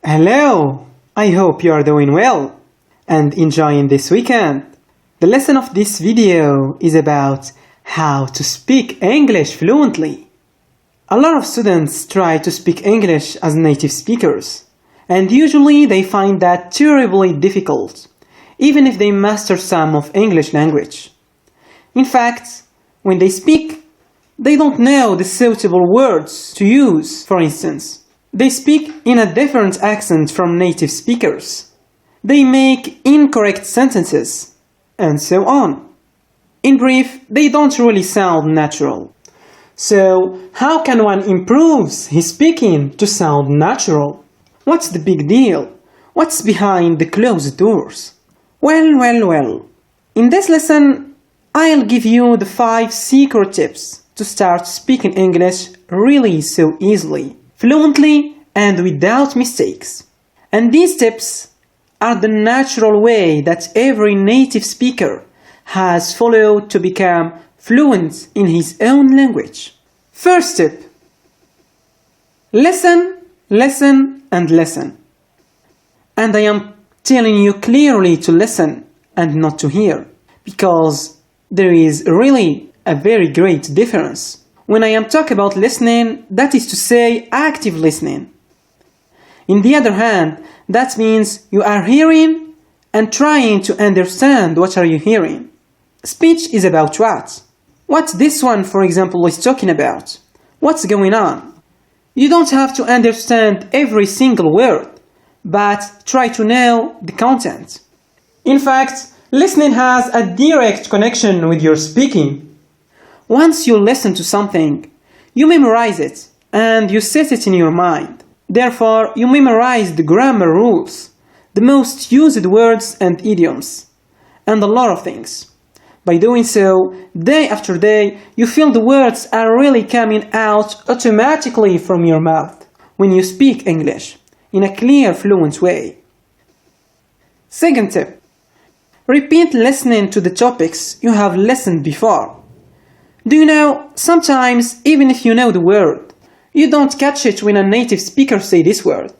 Hello! I hope you are doing well and enjoying this weekend. The lesson of this video is about how to speak English fluently. A lot of students try to speak English as native speakers, and usually they find that terribly difficult, even if they master some of English language. In fact, when they speak, they don't know the suitable words to use, for instance. They speak in a different accent from native speakers. They make incorrect sentences, and so on. In brief, they don't really sound natural. So, how can one improve his speaking to sound natural? What's the big deal? What's behind the closed doors? Well. In this lesson, I'll give you the 5 secret tips to start speaking English really so easily, fluently and without mistakes. And these tips are the natural way that every native speaker has followed to become fluent in his own language. First tip: listen, and listen. And I am telling you clearly to listen and not to hear, because there is really a very great difference. When I am talking about listening, that is to say active listening. In the other hand, that means you are hearing and trying to understand what are you hearing. Speech is about what? What this one, for example, is talking about. What's going on? You don't have to understand every single word, but try to know the content. In fact, listening has a direct connection with your speaking. Once you listen to something, you memorize it and you set it in your mind. Therefore, you memorize the grammar rules, the most used words and idioms, and a lot of things. By doing so, day after day, you feel the words are really coming out automatically from your mouth when you speak English in a clear, fluent way. Second tip: repeat listening to the topics you have listened before. Do you know, sometimes even if you know the word, you don't catch it when a native speaker says this word.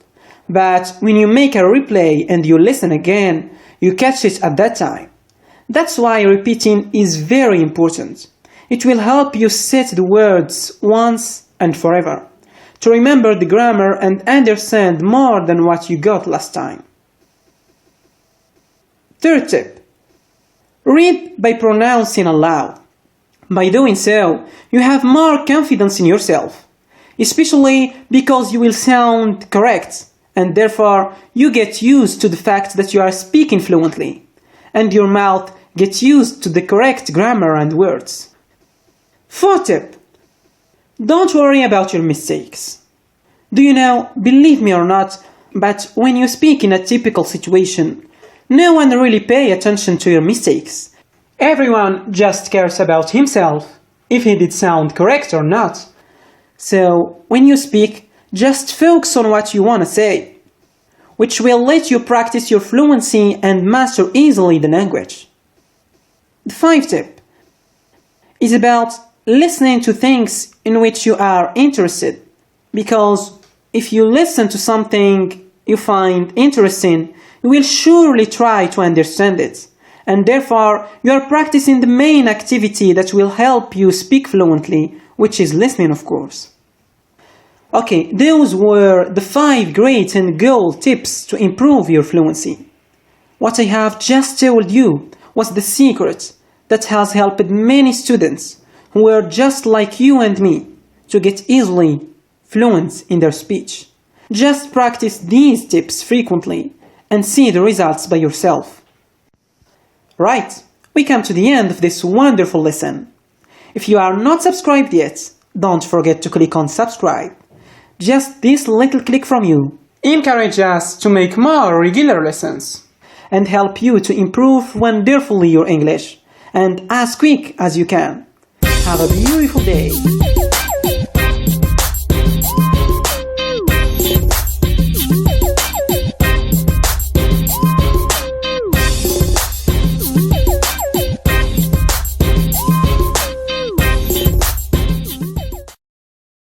But when you make a replay and you listen again, you catch it at that time. That's why repeating is very important. It will help you set the words once and forever, to remember the grammar and understand more than what you got last time. Third tip: read by pronouncing aloud. By doing so, you have more confidence in yourself, especially because you will sound correct, and therefore you get used to the fact that you are speaking fluently, and your mouth gets used to the correct grammar and words. Fourth tip: don't worry about your mistakes. Do you know, believe me or not, but when you speak in a typical situation, no one really pays attention to your mistakes. Everyone just cares about himself, if he did sound correct or not. So, when you speak, just focus on what you want to say, which will let you practice your fluency and master easily the language. The fifth tip is about listening to things in which you are interested, because if you listen to something you find interesting, you will surely try to understand it, and therefore you are practicing the main activity that will help you speak fluently, which is listening, of course. Okay, those were the 5 great and gold tips to improve your fluency. What I have just told you was the secret that has helped many students who were just like you and me to get easily fluent in their speech. Just practice these tips frequently and see the results by yourself. Right, we come to the end of this wonderful lesson. If you are not subscribed yet, don't forget to click on subscribe. Just this little click from you encourages us to make more regular lessons and help you to improve wonderfully your English and as quick as you can. Have a beautiful day.